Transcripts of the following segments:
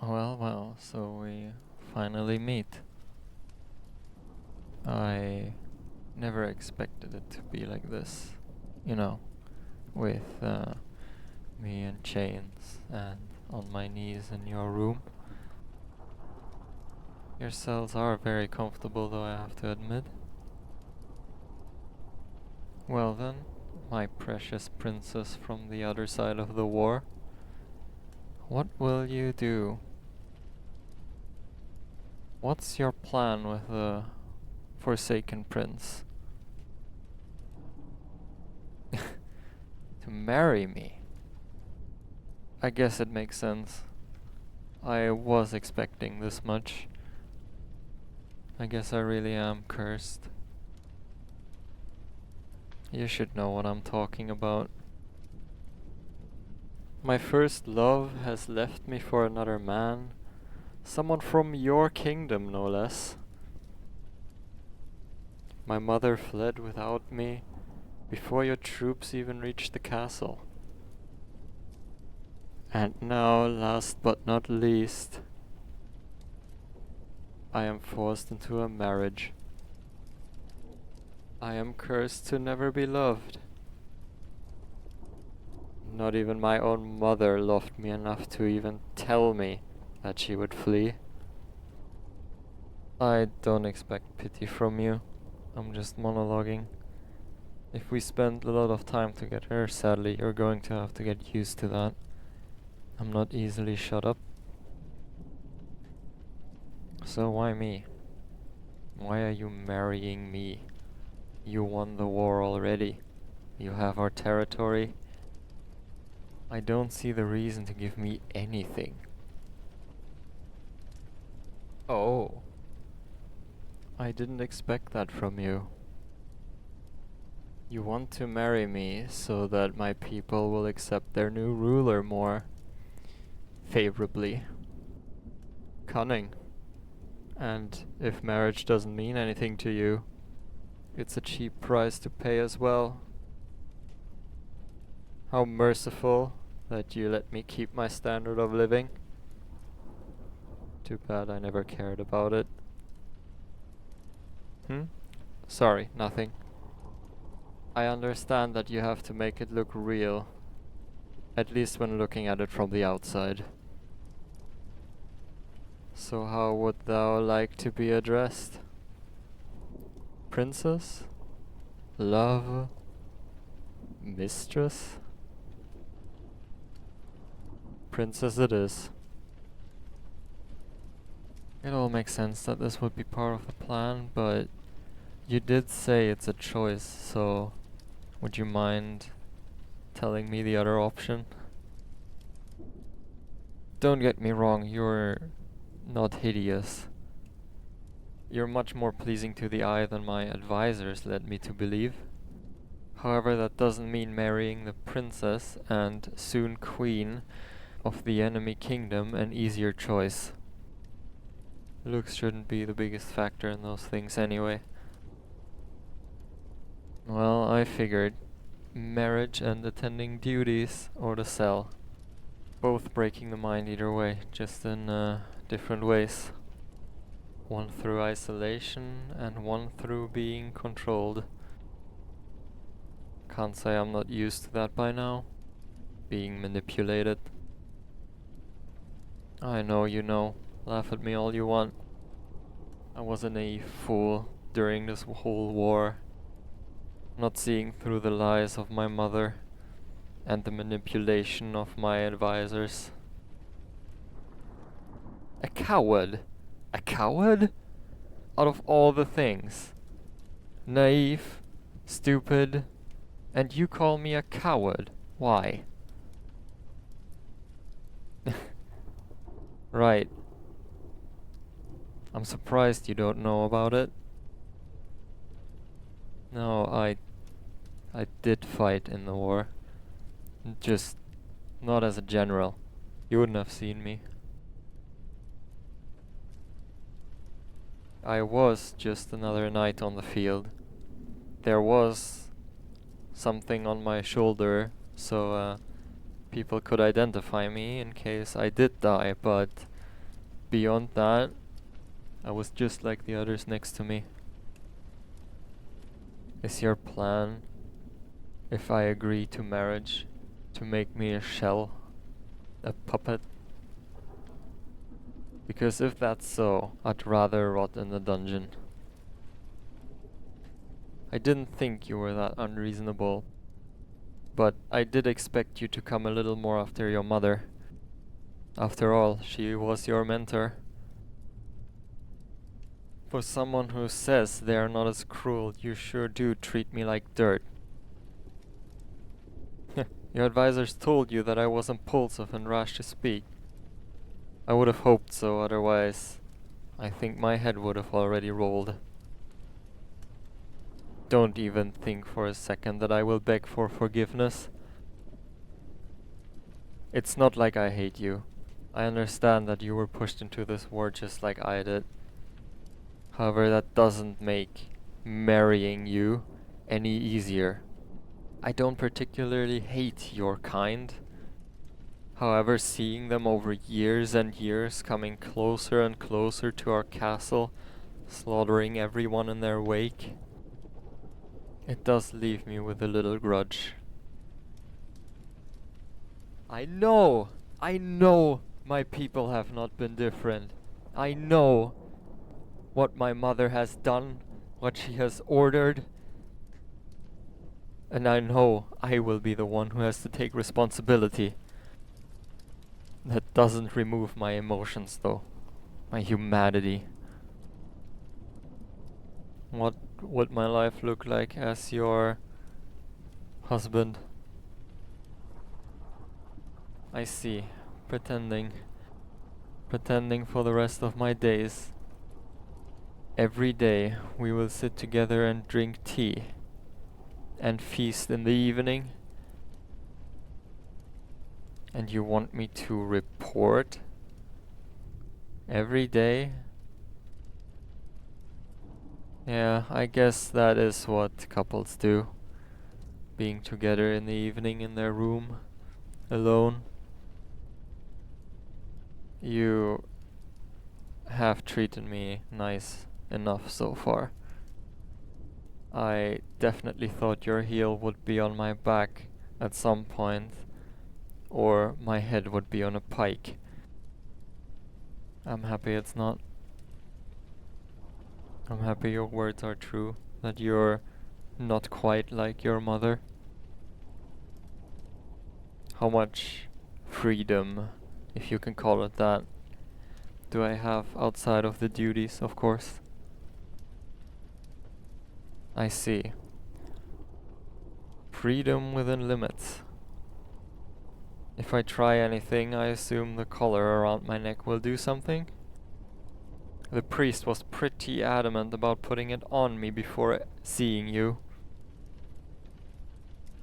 Well, so we finally meet. I never expected it to be like this, you know, with me in chains and on my knees in your room. Your cells are very comfortable, though, I have to admit. Well then, my precious princess from the other side of the war, what will you do? What's your plan with the Forsaken Prince? To marry me? I guess it makes sense. I was expecting this much. I guess I really am cursed. You should know what I'm talking about. My first love has left me for another man. Someone from your kingdom, no less. My mother fled without me before your troops even reached the castle. And now, last but not least, I am forced into a marriage. I am cursed to never be loved. Not even my own mother loved me enough to even tell me that she would flee. I don't expect pity from you. I'm just monologuing. If we spend a lot of time together, sadly, you're going to have to get used to that. I'm not easily shut up. So why me? Why are you marrying me? You won the war already. You have our territory. I don't see the reason to give me anything. Oh. I didn't expect that from you. You want to marry me so that my people will accept their new ruler more favorably. Cunning. And if marriage doesn't mean anything to you, it's a cheap price to pay as well. How merciful that you let me keep my standard of living. Too bad I never cared about it. Sorry, nothing. I understand that you have to make it look real, at least when looking at it from the outside. So how would thou like to be addressed? Princess? Love? Mistress? Princess it is. It all makes sense that this would be part of the plan, but you did say it's a choice, so would you mind telling me the other option? Don't get me wrong, you're not hideous. You're much more pleasing to the eye than my advisors led me to believe. However, that doesn't mean marrying the princess and soon queen of the enemy kingdom an easier choice. Looks shouldn't be the biggest factor in those things anyway. Well, I figured marriage and attending duties or the cell. Both breaking the mind either way, just in different ways. One through isolation and one through being controlled. Can't say I'm not used to that by now. Being manipulated. I know you know. Laugh at me all you want. I was a naive fool during this whole war. Not seeing through the lies of my mother and the manipulation of my advisors. A coward! A coward? Out of all the things. Naive, stupid, and you call me a coward. Why? Right. I'm surprised you don't know about it. No, I did fight in the war. Just not as a general. You wouldn't have seen me. I was just another knight on the field. There was something on my shoulder, so people could identify me in case I did die, but beyond that, I was just like the others next to me. Is your plan, if I agree to marriage, to make me a shell? A puppet? Because if that's so, I'd rather rot in the dungeon. I didn't think you were that unreasonable, but I did expect you to come a little more after your mother. After all, she was your mentor. For someone who says they are not as cruel, you sure do treat me like dirt. Your advisors told you that I was impulsive and rash to speak. I would have hoped so, otherwise I think my head would have already rolled. Don't even think for a second that I will beg for forgiveness. It's not like I hate you. I understand that you were pushed into this war just like I did. However, that doesn't make marrying you any easier. I don't particularly hate your kind. However, seeing them over years and years coming closer and closer to our castle, slaughtering everyone in their wake, it does leave me with a little grudge. I know my people have not been different. I know what my mother has done, what she has ordered. And I know I will be the one who has to take responsibility. That doesn't remove my emotions though. My humanity. What would my life look like as your husband? I see. Pretending for the rest of my days. Every day we will sit together and drink tea and feast in the evening. And you want me to report every day? Yeah, I guess that is what couples do. Being together in the evening in their room, alone. You have treated me nice enough so far. I definitely thought your heel would be on my back at some point, or my head would be on a pike. I'm happy it's not. I'm happy your words are true, that you're not quite like your mother. How much freedom, if you can call it that, do I have outside of the duties, of course? I see. Freedom within limits. If I try anything, I assume the collar around my neck will do something? The priest was pretty adamant about putting it on me before seeing you.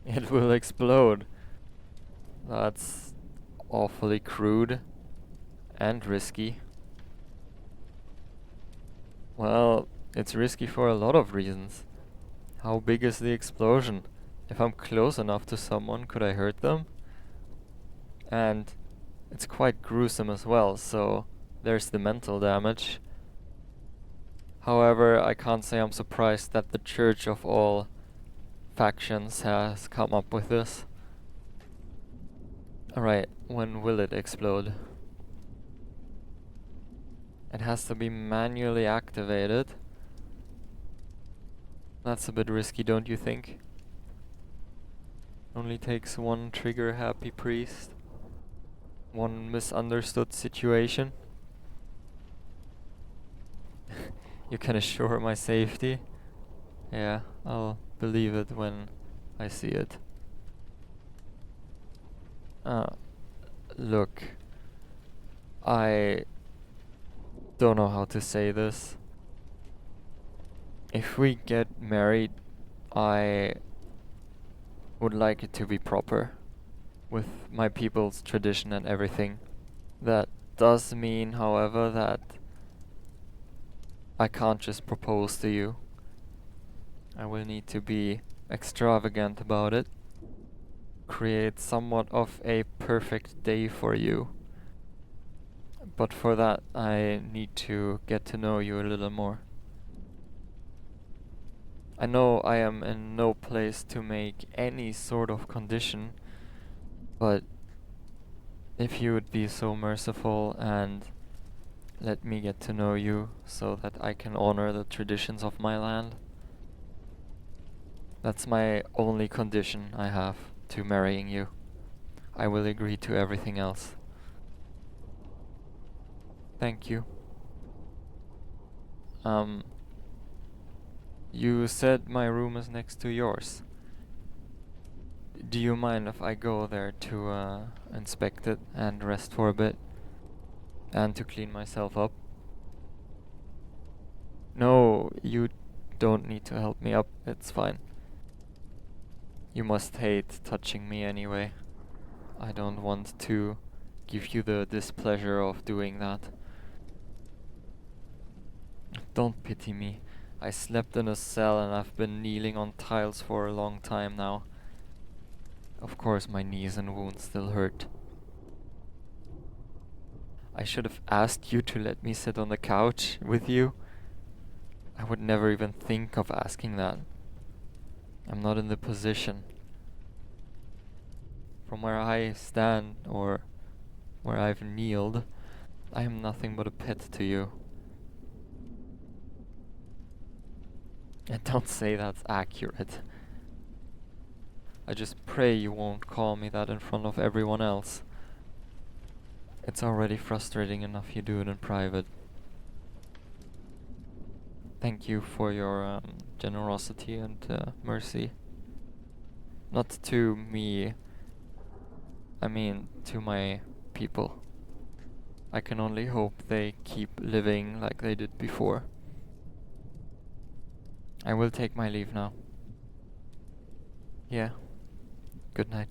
It will explode. That's awfully crude and risky. Well, it's risky for a lot of reasons. How big is the explosion? If I'm close enough to someone, could I hurt them? And it's quite gruesome as well, so there's the mental damage. However, I can't say I'm surprised that the Church of all factions has come up with this. Alright, when will it explode? It has to be manually activated. That's a bit risky, don't you think? Only takes one trigger-happy priest. One misunderstood situation. You can assure my safety? Yeah, I'll believe it when I see it. Look, I don't know how to say this. If we get married, I would like it to be proper, with my people's tradition and everything. That does mean, however, that I can't just propose to you. I will need to be extravagant about it. Create somewhat of a perfect day for you. But for that, I need to get to know you a little more. I know I am in no place to make any sort of condition, but if you would be so merciful and let me get to know you so that I can honor the traditions of my land. That's my only condition I have to marrying you. I will agree to everything else. Thank you. You said my room is next to yours. Do you mind if I go there to inspect it and rest for a bit? And to clean myself up? No, you don't need to help me up, it's fine. You must hate touching me anyway. I don't want to give you the displeasure of doing that. Don't pity me. I slept in a cell and I've been kneeling on tiles for a long time now. Of course my knees and wounds still hurt. I should have asked you to let me sit on the couch with you. I would never even think of asking that. I'm not in the position. From where I stand, or where I've kneeled, I am nothing but a pet to you. And don't say that's accurate. I just pray you won't call me that in front of everyone else. It's already frustrating enough you do it in private. Thank you for your generosity and mercy. Not to me, I mean to my people. I can only hope they keep living like they did before. I will take my leave now. Yeah. Good night.